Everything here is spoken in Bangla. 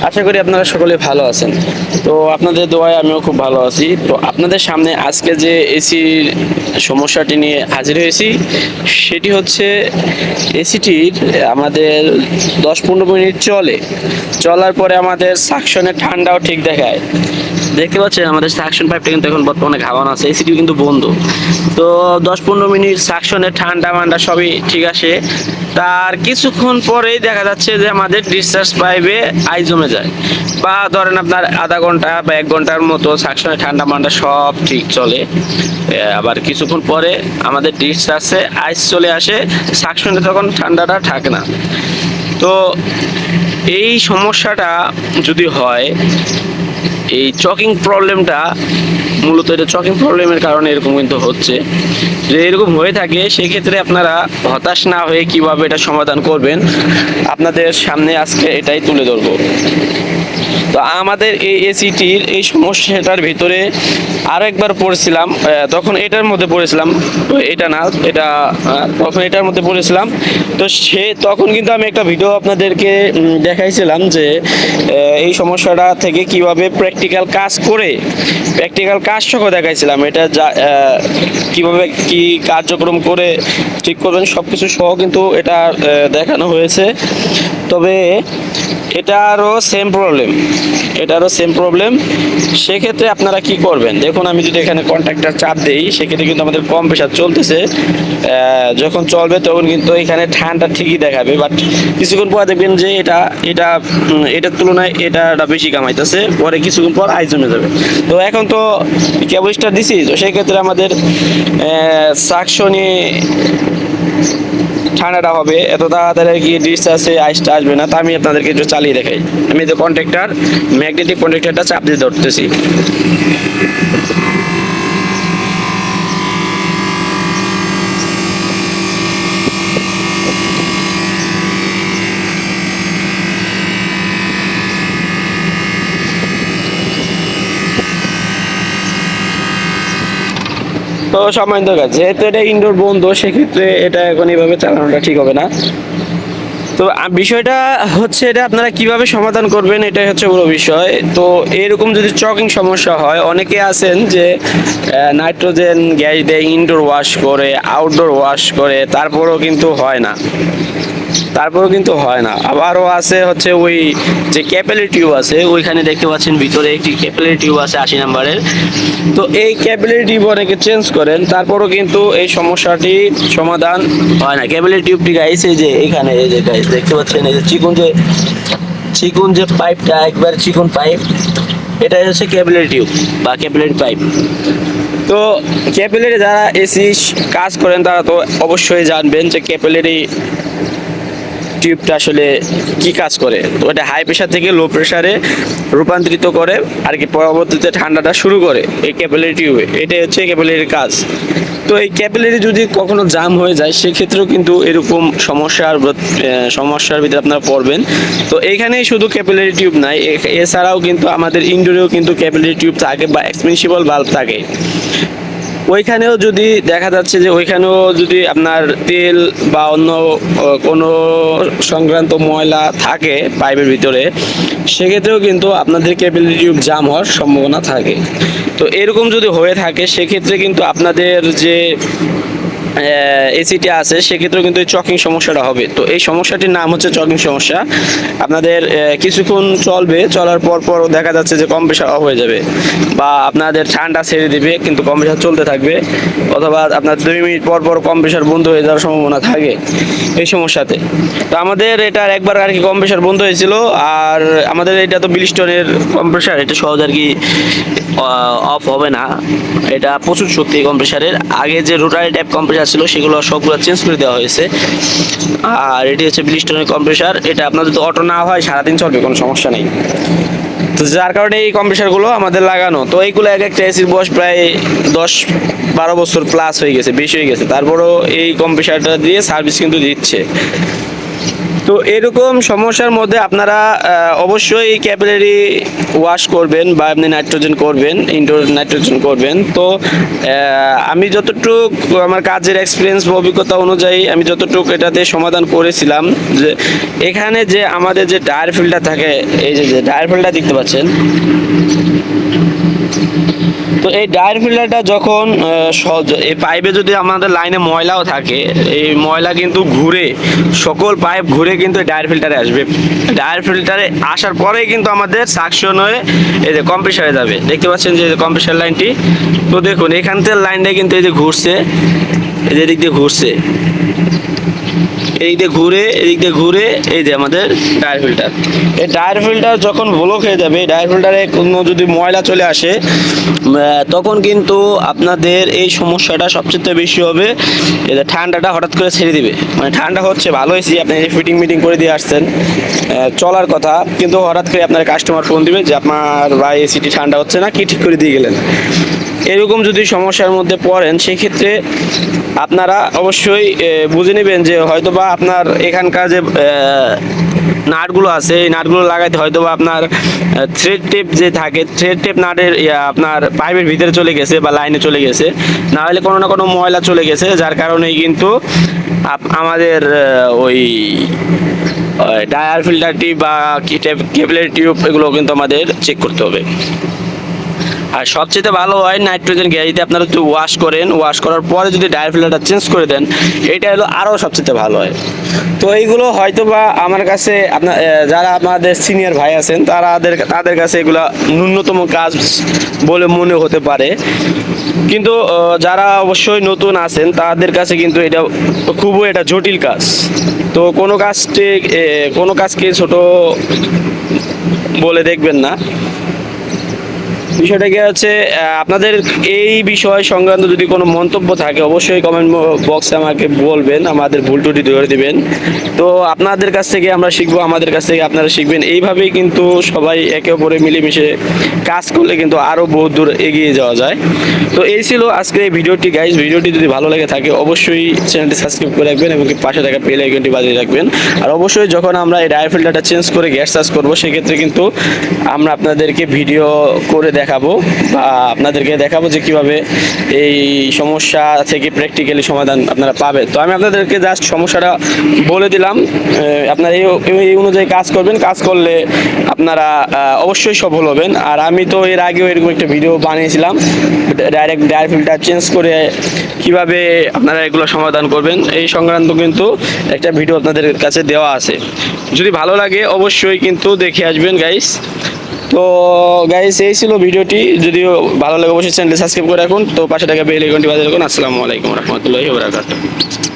আশা করি আপনারা সকলে ভালো আছেন। তো আপনাদের দোয়ায় আমিও খুব ভালো আছি। তো আপনাদের সামনে আজকে যে এসির সমস্যাটি নিয়ে হাজির হয়েছি সেটি হচ্ছে এসিটির আমাদের 10-15 মিনিট চলার পরে আমাদের সাকশনের ঠান্ডাও ঠিক দেখায়। দেখতে পাচ্ছেন আমাদের সাকশন পাইপটা কিন্তু এখন বর্তমানে ঘামানো আছে, এসিটি কিন্তু বন্ধ। তো 10-15 মিনিট সাকশনের ঠান্ডা মান্ডা সবই ঠিক আছে, তার কিছুক্ষণ পরেই দেখা যাচ্ছে যে আমাদের ডিসচার্জ পাইপে আইস জমে যায়। বা ধরেন আপনার আধা ঘন্টা বা 1 ঘন্টার মতো সাকশনে ঠান্ডা মান্ডা সব ঠিক চলে, আবার কিছুক্ষণ পরে আমাদের ডিসচার্জে আইস চলে আসে, সাকশনে তখন ঠান্ডাটা থাকে না। তো এই সমস্যাটা যদি হয়, এই চকিং প্রবলেমটা মূলত এটা চকিং প্রবলেমের কারণে এরকম কিন্তু হচ্ছে। যদি এরকম হয়ে থাকে সেক্ষেত্রে আপনারা হতাশ না হয়ে কিভাবে এটা সমাধান করবেন আপনাদের সামনে আজকে এটাই তুলে ধরবো। তো আমাদের এই এসিটির এই সমস্যাটার ভিতরে আরো একবার পড়েছিলাম, তখন এটার মধ্যে পড়েছিলাম, এটা না, এটা তখন এটার মধ্যে পড়েছিলাম। তো তখন কিন্তু আমি একটা ভিডিও আপনাদেরকে দেখাইছিলাম যে এই সমস্যাটা থেকে কিভাবে প্র্যাকটিক্যাল কাজ সহ দেখাইছিলাম। এটা কিভাবে কি কার্যক্রম করে ঠিক করবেন সবকিছু সহ কিন্তু এটা দেখানো হয়েছে। তবে এটারও সেম প্রবলেম। সেক্ষেত্রে আপনারা কি করবেন দেখুন, আমি যদি এখানে কন্ট্যাক্টর চাপ দেই সেক্ষেত্রে কিন্তু আমাদের কম্প্রেসার চলতেছে। যখন চলবে তখন কিন্তু এখানে ঠান্ডা ঠিকই দেখাবে, বাট কিছুক্ষণ পর দেখবেন যে এটার তুলনায় এটা বেশি কামাইতেছে, পরে কিছুক্ষণ পর আইস জমে যাবে। তো এখন তো কেবল স্টার দিছি, তো সেক্ষেত্রে আমাদের সাকশনে ঠান্ডাটা হবে, এত তাড়াতাড়ি কি ডিসচার্জে আইসটা আসবে না। তা আমি আপনাদেরকে একটু চালিয়ে দেখাই। আমি যে ম্যাগনেটিক কন্ট্যাক্টরটা চাপ দিয়ে ধরতেছি। তো সামান্য দরকার, যেহেতু এটা ইনডোর বন্ধ সেক্ষেত্রে এটা এখন এইভাবে চালানোটা ঠিক হবে না। তো বিষয়টা হচ্ছে এটা আপনারা কিভাবে সমাধান করবেন এটাই হচ্ছে বড় বিষয়। তো এরকম যদি চকিং সমস্যা হয়, অনেকে আছেন যে নাইট্রোজেন গ্যাস দিয়ে ইনডোর ওয়াশ করে, আউটডোর ওয়াশ করে, তারপরেও কিন্তু হয় না। আবারও আছে হচ্ছে ওই যে ক্যাপিলারি টিউব আছে, ওইখানে দেখতে পাচ্ছেন ভিতরে একটি ক্যাপিলারি টিউব আছে 80 নাম্বারের। তো এই ক্যাপিলারি টিউব অনেকে চেঞ্জ করেন, তারপরও কিন্তু এই সমস্যাটি সমাধান হয় না। ক্যাপিলারি টিউবটি গাইস এই যে এখানে, এই যে গাইস দেখতে পাচ্ছেন, এই যে চিকুন যে পাইপটা, একবার চিকুন পাইপ, এটাই হচ্ছে ক্যাপিলারি টিউব বা ক্যাপিলারি পাইপ। তো ক্যাপিলারি যারা এসি কাজ করেন তারা তো অবশ্যই জানবেন যে ক্যাপিলারি টিউবটা আসলে কি কাজ করে। তো এটা হাই প্রেশার থেকে লো প্রেশারে রূপান্তরিত করে আর কি, পরবর্তীতে ঠান্ডাটা শুরু করে এই ক্যাপিলারি টিউবে। এটাই হচ্ছে ক্যাপিলারির কাজ। তো এই ক্যাপিলারি যদি কখনো জাম হয়ে যায় সেক্ষেত্রেও কিন্তু এরকম সমস্যার ভিতরে আপনারা পড়বেন। তো এইখানেই শুধু ক্যাপিলারি টিউব নাই, এছাড়াও কিন্তু আমাদের ইনডোরেও কিন্তু ক্যাপিলারি টিউব থাকে বা এক্সপেন্সিবল বাল্ব থাকে। ওইখানেও যদি দেখা যাচ্ছে যে ওইখানেও যদি আপনার তেল বা অন্য কোনো সংক্রান্ত ময়লা থাকে পাইপের ভিতরে, সেক্ষেত্রেও কিন্তু আপনাদের ক্যাপিলারি টিউব জাম হওয়ার সম্ভাবনা থাকে। তো এরকম যদি হয়ে থাকে সেক্ষেত্রে কিন্তু আপনাদের যে এসিটি আছে সেক্ষেত্রেও কিন্তু এই চকিং সমস্যাটা হবে। তো এই সমস্যাটির নাম হচ্ছে চকিং সমস্যা। আপনাদের কিছুক্ষণ চলবে, চলার পর দেখা যাচ্ছে যে কম্প্রেসার অফ হয়ে যাবে, বা আপনাদের ঠান্ডা ছেড়ে দিবে কিন্তু কম্প্রেসার চলতে থাকবে, অথবা আপনার 2 মিনিট পর কম্প্রেসার বন্ধ হয়ে যাওয়ার সম্ভাবনা থাকে এই সমস্যাতে। তো আমাদের এটার একবার আর কি কম্প্রেসার বন্ধ হয়েছিল, আর আমাদের এটা তো বিলিস্টনের কম্প্রেসার, এটা সহজ আর কি অফ হবে না। এটা প্রচুর শক্তি কম্প্রেসারের। আগে যে রোটারি টাইপ কম্প্রেসার ছিল সেগুলো সবগুলো চেঞ্জ করে দেওয়া হয়েছে। আর এটি হচ্ছে ব্লিস্টনের কম্প্রেসার, এটা আপনার যদি অটো না হয় সারাদিন চলবে, কোনো সমস্যা নেই। তো যার কারণে এই কম্প্রেসারগুলো আমাদের লাগানো। তো এইগুলো এক একটা এসির বয়স প্রায় 10-12 বছর প্লাস হয়ে গেছে, বেশি হয়ে গেছে, তারপরও এই কম্প্রেসারটা দিয়ে সার্ভিস কিন্তু দিচ্ছে। তো এরকম সমস্যার মধ্যে আপনারা অবশ্যই ক্যাপিলারি ওয়াশ করবেন বা আপনি নাইট্রোজেন করবেন, ইনডোর নাইট্রোজেন করবেন। তো আমি যতটুক আমার কাজের এক্সপিরিয়েন্স বা অভিজ্ঞতা অনুযায়ী আমি যতটুক এটাতে সমাধান করেছিলাম, যে এখানে যে আমাদের যে টায়ার ফিল্টার থাকে, এই যে টায়ার ফিল্টার দেখতে পাচ্ছেন, তো এই ডায়ার ফিল্টারটা যখন এই পাইপে যদি আমাদের লাইনে ময়লাও থাকে, এই ময়লা কিন্তু ঘুরে, সকল পাইপ ঘুরে কিন্তু ডায়ার ফিল্টারে আসবে। ডায়ার ফিল্টারে আসার পরেই কিন্তু আমাদের সাকশন হয়ে এই যে কম্প্রেসারে যাবে। দেখতে পাচ্ছেন যে কম্প্রেসার লাইনটি, তো দেখুন এখান থেকে লাইনটা কিন্তু এই যে ঘুরছে, এই যে এদিক দিয়ে ঘুরছে, এদিক দিয়ে ঘুরে এই যে আমাদের টায়ার ফিল্টার। এই টায়ার ফিল্টার যখন ব্লক হয়ে যাবে, টায়ার ফিল্টারে কোনো যদি ময়লা চলে আসে, তখন কিন্তু আপনাদের এই সমস্যাটা সবচেয়ে বেশি হবে। এই যে ঠান্ডাটা হঠাৎ করে ছেড়ে দিবে, মানে ঠান্ডা হচ্ছে ভালো হয়েছে, আপনি ফিটিং মিটিং করে দিয়ে আসছেন, চলার কথা, কিন্তু হঠাৎ করে আপনার কাস্টমার ফোন দিবে যে আপনার ভাই এসিটি ঠান্ডা হচ্ছে না, কি ঠিক করে দিয়ে গেলেন। এরকম যদি সমস্যার মধ্যে পড়েন, সেক্ষেত্রে আপনারা অবশ্যই বুঝে নেবেন যে হয়তোবা আপনার এখানকার যে নাটগুলো আছে, এই নাটগুলো লাগাইতে হয়তোবা আপনার থ্রেড টেপ যে থাকে, থ্রেড টেপ নাটের আপনার পাইপের ভিতরে চলে গেছে বা লাইনে চলে গেছে, না হলে কোনো না কোনো ময়লা চলে গেছে, যার কারণেই কিন্তু আমাদের ওই ডায়ার ফিল্টারটি বা ক্যাপিলারি টিউব এগুলো কিন্তু আমাদের চেক করতে হবে। আর সবচেয়ে ভালো হয় নাইট্রোজেন গ্যাস যদি আপনারা একটু ওয়াশ করেন, ওয়াশ করার পরে যদি ডায়ার ফিল্টারটা চেঞ্জ করে দেন, এটা হলো আরও সবচেয়ে ভালো হয়। তো এইগুলো হয়তো বা আমার কাছে আপনার যারা আমাদের সিনিয়র ভাই আছেন তাদের কাছে এগুলো ন্যূনতম কাজ বলে মনে হতে পারে, কিন্তু যারা অবশ্যই নতুন আছেন তাদের কাছে কিন্তু এটা খুবই একটা জটিল কাজ। তো কোনো কাজকে ছোট বলে দেখবেন না। বিষয়টা কি হচ্ছে, আপনাদের এই বিষয় সংক্রান্ত যদি কোনো মন্তব্য থাকে অবশ্যই কমেন্ট বক্সে আমাকে বলবেন, আমাদের ভুল ত্রুটি ধরে দিবেন। তো আপনাদের কাছ থেকে আমরা শিখবো, আমাদের কাছ থেকে আপনারা শিখবেন। এইভাবেই কিন্তু সবাই একে অপরে মিলেমিশে কাজ করলে কিন্তু আরও বহুত দূর এগিয়ে যাওয়া যায়। তো এই ছিল আজকে এই ভিডিওটি গাইজ। ভিডিওটি যদি ভালো লেগে থাকে অবশ্যই চ্যানেলটি সাবস্ক্রাইব করে রাখবেন এবং পাশে থাকা বেল আইকনটি বাজিয়ে রাখবেন। আর অবশ্যই যখন আমরা এই ডায়ার ফিল্টারটা চেঞ্জ করে গ্যাস চার্জ করবো, সেক্ষেত্রে কিন্তু আমরা আপনাদেরকে ভিডিও করে দেখাবো বা আপনাদেরকে দেখাবো যে কিভাবে এই সমস্যা থেকে প্র্যাকটিক্যালি সমাধান আপনারা পাবেন। তো আমি আপনাদেরকে জাস্ট সমস্যাটা বলে দিলাম, আপনারা এই অনুযায়ী কাজ করবেন, কাজ করলে আপনারা অবশ্যই সফল হবেন। আর আমি তো এর আগেও এরকম একটা ভিডিও বানিয়েছিলাম, ডাইরেক্ট ডায়ার ফিল্টার চেঞ্জ করে কিভাবে আপনারা এগুলো সমাধান করবেন এই সংক্রান্ত কিন্তু একটা ভিডিও আপনাদের কাছে দেওয়া আছে। যদি ভালো লাগে অবশ্যই কিন্তু দেখে আসবেন গাইস। তো গাইস এই ছিল ভিডিওটি, যদি ভালো লাগে অবশ্যই চ্যানেলটি সাবস্ক্রাইব করে রাখুন। তো পাশে থাকা বেল আইকনটি বাজিয়ে রাখুন। আসসালামু আলাইকুম রহমতুল্লাহি ওয়া বারাকাতুহু।